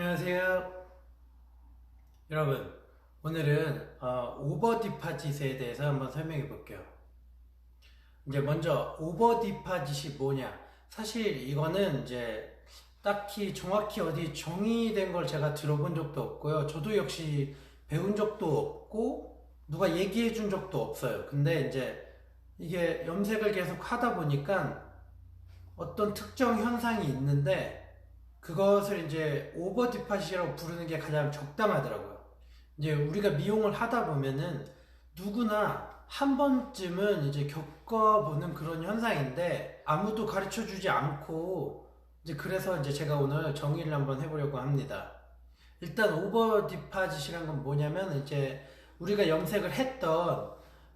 안녕하세요. 여러분, 오늘은 오버 디파짓에 대해서 한번 설명해 볼게요. 이제 먼저 오버 디파짓이 뭐냐? 사실 이거는 이제 딱히 정확히 어디 정의된 걸 제가 들어본 적도 없고요. 저도 역시 배운 적도 없고 누가 얘기해 준 적도 없어요. 근데 이제 이게 염색을 계속 하다 보니까 어떤 특정 현상이 있는데 그것을 이제 오버 디팟이라고 부르는 게 가장 적당하더라고요. 이제 우리가 미용을 하다 보면은 누구나 한 번쯤은 이제 겪어보는 그런 현상인데 아무도 가르쳐 주지 않고 이제 그래서 이제 제가 오늘 정의를 한번 해보려고 합니다. 일단 오버 디팟이란 건 뭐냐면 이제 우리가 염색을 했던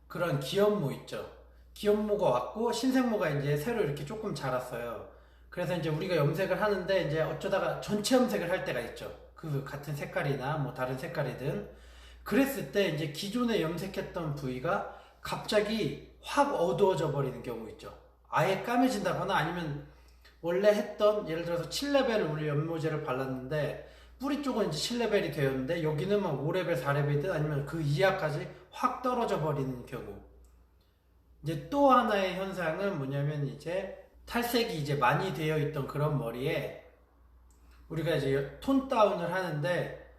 그런 기염모 있죠. 기염모가 왔고 신생모가 이제 새로 이렇게 조금 자랐어요. 그래서 이제 우리가 염색을 하는데 이제 어쩌다가 전체 염색을 할 때가 있죠. 그 같은 색깔이나 뭐 다른 색깔이든. 그랬을 때 이제 기존에 염색했던 부위가 갑자기 확 어두워져 버리는 경우 있죠. 아예 까매진다거나 아니면 원래 했던 예를 들어서 7레벨 우리 연모제를 발랐는데 뿌리 쪽은 이제 7레벨이 되었는데 여기는 막 5레벨, 4레벨이든 아니면 그 이하까지 확 떨어져 버리는 경우. 이제 또 하나의 현상은 뭐냐면 이제 탈색이 이제 많이 되어 있던 그런 머리에 우리가 이제 톤 다운을 하는데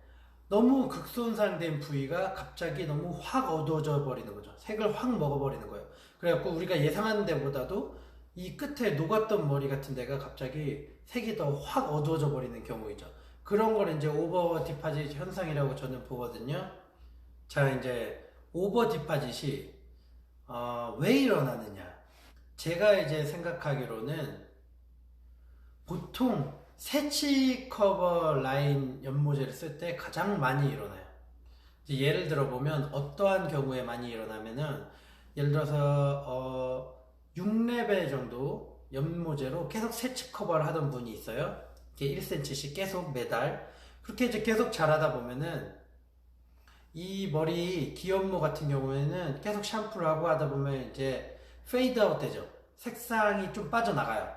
너무 극손상된 부위가 갑자기 너무 확 어두워져 버리는 거죠. 색을 확 먹어버리는 거예요. 그래갖고 우리가 예상하는 데보다도 이 끝에 녹았던 머리 같은 데가 갑자기 색이 더 확 어두워져 버리는 경우이죠. 그런 걸 이제 오버 디파짓 현상이라고 저는 보거든요. 자, 이제 오버 디파짓이 왜 일어나느냐? 제가 이제 생각하기로는 보통 새치 커버 라인 연모제를 쓸 때 가장 많이 일어나요. 이제 예를 들어 보면 어떠한 경우에 많이 일어나면은 예를 들어서 6레벨 정도 연모제로 계속 새치 커버를 하던 분이 있어요. 이게 1cm씩 계속 매달 그렇게 이제 계속 자라다 보면은 이 머리 기염모 같은 경우에는 계속 샴푸를 하고 하다 보면 이제 페이드 아웃 되죠. 색상이 좀 빠져나가요.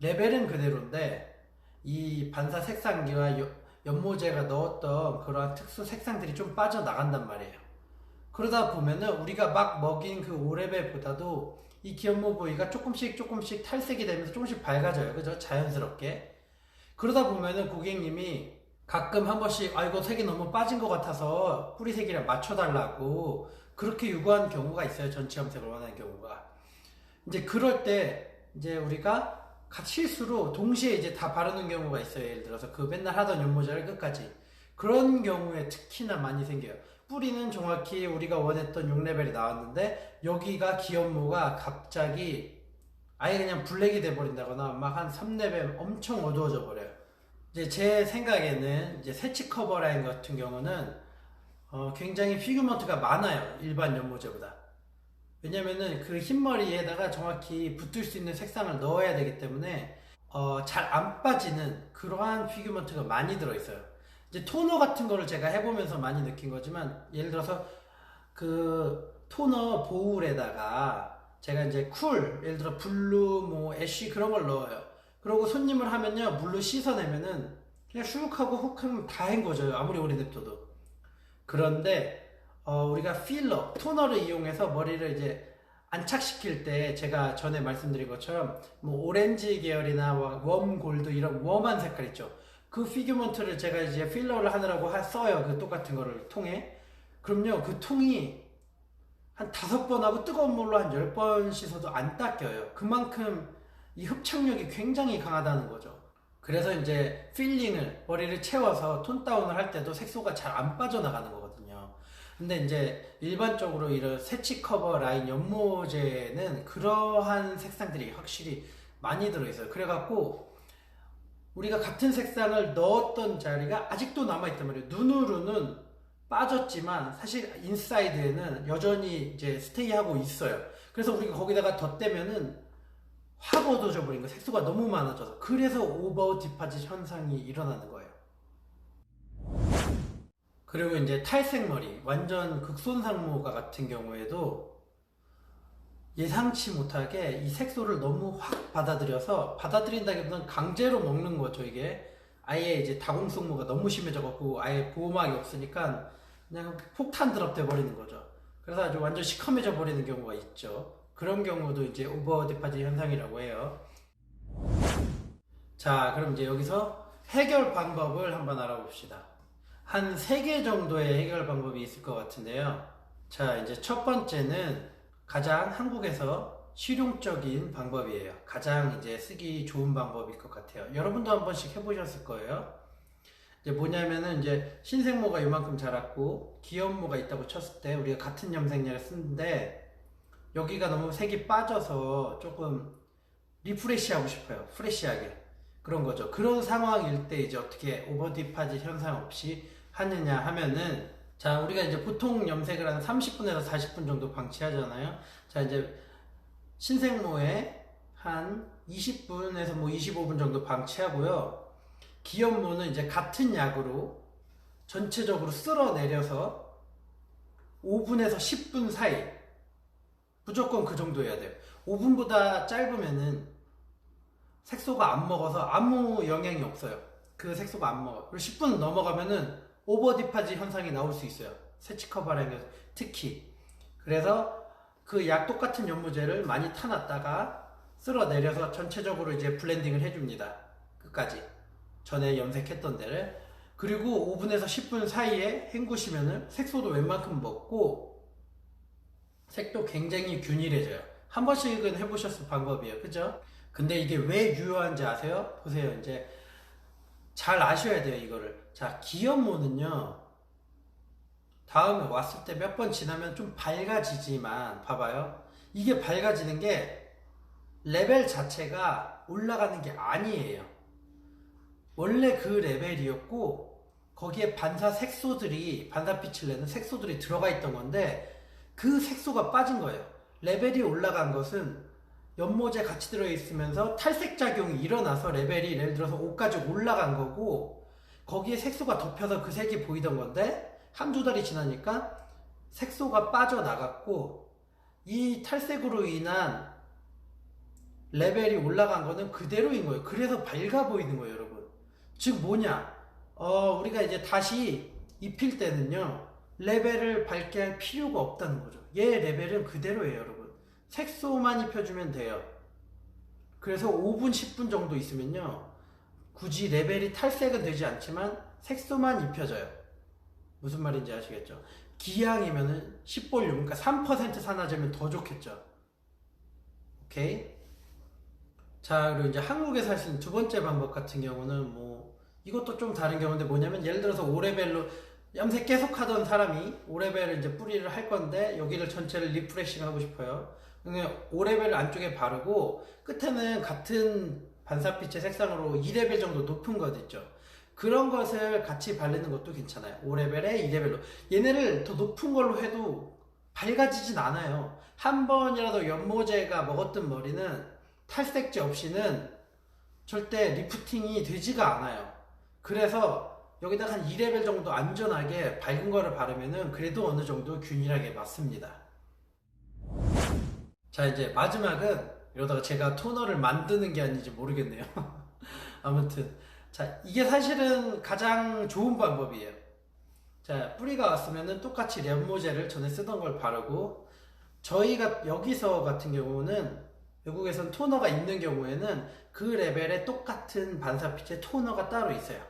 레벨은 그대로인데 이 반사 색상기와 연모제가 넣었던 그러한 특수 색상들이 좀 빠져나간단 말이에요. 그러다 보면은 우리가 막 먹인 그 5레벨보다도 이 기염모 부위가 조금씩 탈색이 되면서 조금씩 밝아져요. 그죠? 자연스럽게. 그러다 보면은 고객님이 가끔 한 번씩 이거 색이 너무 빠진 것 같아서 뿌리색이랑 맞춰달라고 그렇게 요구하는 경우가 있어요. 전체 염색을 원하는 경우가. 이제 그럴 때 이제 우리가 실수로 동시에 이제 다 바르는 경우가 있어요. 예를 들어서 그 맨날 하던 연모제를 끝까지. 그런 경우에 특히나 많이 생겨요. 뿌리는 정확히 우리가 원했던 6레벨이 나왔는데 여기가 기염모가 갑자기 아예 그냥 블랙이 돼버린다거나 막 한 3레벨 엄청 어두워져 버려요. 이제 제 생각에는 이제 새치 커버 라인 같은 경우는 굉장히 피규먼트가 많아요. 일반 연모제보다. 왜냐면은 그 흰머리에다가 정확히 붙을 수 있는 색상을 넣어야 되기 때문에 잘 안 빠지는 그러한 피규먼트가 많이 들어있어요. 이제 토너 같은 거를 제가 해보면서 많이 느낀 거지만 예를 들어서 그 토너 보울에다가 제가 이제 예를 들어 블루 뭐 애쉬 그런 걸 넣어요. 그러고 손님을 하면요 물로 씻어내면은 그냥 슉 하고 훅 하면 다 헹궈져요. 아무리 오래 냅둬도. 그런데 우리가 필러, 토너를 이용해서 머리를 이제 안착시킬 때 제가 전에 말씀드린 것처럼 뭐 오렌지 계열이나 웜 골드 이런 웜한 색깔 있죠. 그 피규먼트를 제가 이제 필러를 하느라고 써요. 그 똑같은 거를 통에. 그럼요, 그 통이 한 5번 하고 뜨거운 물로 한 10번 씻어도 안 닦여요. 그만큼 이 흡착력이 굉장히 강하다는 거죠. 그래서 이제 필링을, 머리를 채워서 톤 다운을 할 때도 색소가 잘 안 빠져나가는 거거든요. 근데 이제 일반적으로 이런 새치 커버 라인 연모제는 그러한 색상들이 확실히 많이 들어있어요. 그래갖고 우리가 같은 색상을 넣었던 자리가 아직도 남아있단 말이에요. 눈으로는 빠졌지만 사실 인사이드에는 여전히 이제 스테이하고 있어요. 그래서 우리가 거기다가 덧대면은 확 어두워져 버린 거, 색소가 너무 많아져서. 그래서 오버 디파짓 현상이 일어나는 거예요. 그리고 이제 탈색 머리, 완전 극손상모가 같은 경우에도 예상치 못하게 이 색소를 너무 확 받아들여서, 받아들인다기보다는 강제로 먹는 거죠. 이게 아예 이제 다공승모가 너무 심해져갖고 아예 보호막이 없으니까 그냥 폭탄 드랍돼 버리는 거죠. 그래서 아주 완전 시커매져 버리는 경우가 있죠. 그런 경우도 이제 오버 디파지 현상이라고 해요. 자, 그럼 이제 여기서 해결 방법을 한번 알아봅시다. 한 3개 정도의 해결 방법이 있을 것 같은데요. 자, 이제 첫 번째는 가장 한국에서 실용적인 방법이에요. 가장 이제 쓰기 좋은 방법일 것 같아요. 여러분도 한 번씩 해보셨을 거예요. 이제 뭐냐면은 이제 신생모가 이만큼 자랐고 기염모가 있다고 쳤을 때 우리가 같은 염색약을 쓰는데 여기가 너무 색이 빠져서 조금 리프레시 하고 싶어요. 프레시하게. 그런 거죠. 그런 상황일 때 이제 어떻게 오버디파지 현상 없이 하느냐 하면은, 자, 우리가 이제 보통 염색을 한 30분에서 40분 정도 방치하잖아요. 자, 이제 신생모에 한 20분에서 뭐 25분 정도 방치하고요. 기염모는 이제 같은 약으로 전체적으로 쓸어내려서 5분에서 10분 사이, 무조건 그 정도 해야 돼요. 5분보다 짧으면은 색소가 안 먹어서 아무 영향이 없어요. 그 색소가 안 먹어요. 그리고 10분 넘어가면은 오버디파지 현상이 나올 수 있어요. 세치커버라는 게 특히. 그래서 그 약 똑같은 연모제를 많이 타놨다가 쓸어내려서 전체적으로 이제 블렌딩을 해줍니다. 끝까지. 전에 염색했던 데를. 그리고 5분에서 10분 사이에 헹구시면은 색소도 웬만큼 먹고 색도 굉장히 균일해져요. 한 번씩은 해보셨을 방법이에요. 그죠? 근데 이게 왜 유효한지 아세요? 보세요. 이제 잘 아셔야 돼요. 이거를. 자, 기염모는요, 다음에 왔을 때 몇 번 지나면 좀 밝아지지만, 봐봐요. 이게 밝아지는 게 레벨 자체가 올라가는 게 아니에요. 원래 그 레벨이었고, 거기에 반사 색소들이, 반사빛을 내는 색소들이 들어가 있던 건데, 그 색소가 빠진 거예요. 레벨이 올라간 것은 연모제 같이 들어있으면서 탈색작용이 일어나서 레벨이 예를 들어서 5까지 올라간 거고, 거기에 색소가 덮여서 그 색이 보이던 건데, 한두 달이 지나니까 색소가 빠져나갔고, 이 탈색으로 인한 레벨이 올라간 거는 그대로인 거예요. 그래서 밝아 보이는 거예요, 여러분. 즉 뭐냐, 우리가 이제 다시 입힐 때는요, 레벨을 밝게 할 필요가 없다는 거죠. 얘 레벨은 그대로예요, 여러분. 색소만 입혀주면 돼요. 그래서 5분, 10분 정도 있으면요, 굳이 레벨이 탈색은 되지 않지만 색소만 입혀져요. 무슨 말인지 아시겠죠? 기양이면은 10볼륨, 그러니까 3% 산화제면 더 좋겠죠. 오케이? 자, 그리고 이제 한국에서 할 수 있는 두 번째 방법 같은 경우는 뭐, 이것도 좀 다른 경우인데 뭐냐면, 예를 들어서 5레벨로 염색 계속 하던 사람이 5레벨을 이제 뿌리를 할 건데, 여기를 전체를 리프레싱 하고 싶어요. 그러면 5레벨을 안쪽에 바르고, 끝에는 같은 반사빛의 색상으로 2레벨 정도 높은 것 있죠. 그런 것을 같이 바르는 것도 괜찮아요. 5레벨에 2레벨로. 얘네를 더 높은 걸로 해도 밝아지진 않아요. 한 번이라도 연모제가 먹었던 머리는 탈색제 없이는 절대 리프팅이 되지가 않아요. 그래서 여기다가 한 2레벨 정도 안전하게 밝은 거를 바르면은 그래도 어느 정도 균일하게 맞습니다. 자, 이제 마지막은, 이러다가 제가 토너를 만드는 게 아닌지 모르겠네요. 아무튼, 자, 이게 사실은 가장 좋은 방법이에요. 자, 뿌리가 왔으면은 똑같이 연모제를 전에 쓰던 걸 바르고, 저희가 여기서 같은 경우는, 외국에선 토너가 있는 경우에는 그 레벨에 똑같은 반사빛의 토너가 따로 있어요.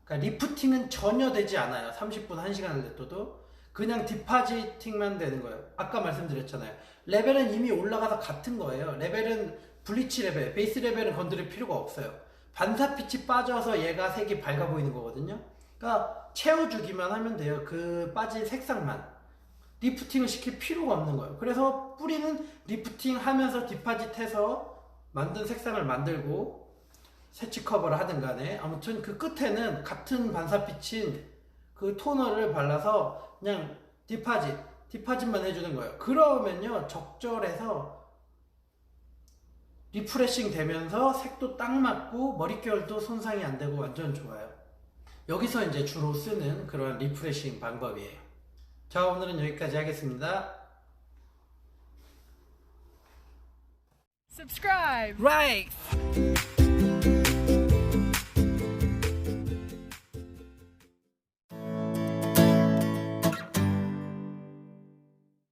그러니까 리프팅은 전혀 되지 않아요. 30분, 1시간을 냅둬도 그냥 디파지팅만 되는 거예요. 아까 말씀드렸잖아요. 레벨은 이미 올라가서 같은 거예요. 레벨은 블리치 레벨, 베이스 레벨은 건드릴 필요가 없어요. 반사빛이 빠져서 얘가 색이 밝아 보이는 거거든요. 그러니까 채워주기만 하면 돼요. 그 빠진 색상만. 리프팅을 시킬 필요가 없는 거예요. 그래서 뿌리는 리프팅 하면서 디파짓해서 만든 색상을 만들고 세치 커버를 하든 간에, 아무튼 그 끝에는 같은 반사빛인 그 토너를 발라서 그냥 디파짓만 해주는 거예요. 그러면요, 적절해서 리프레싱 되면서 색도 딱 맞고 머릿결도 손상이 안 되고 완전 좋아요. 여기서 이제 주로 쓰는 그런 리프레싱 방법이에요. 자, 오늘은 여기까지 하겠습니다. Subscribe. Right.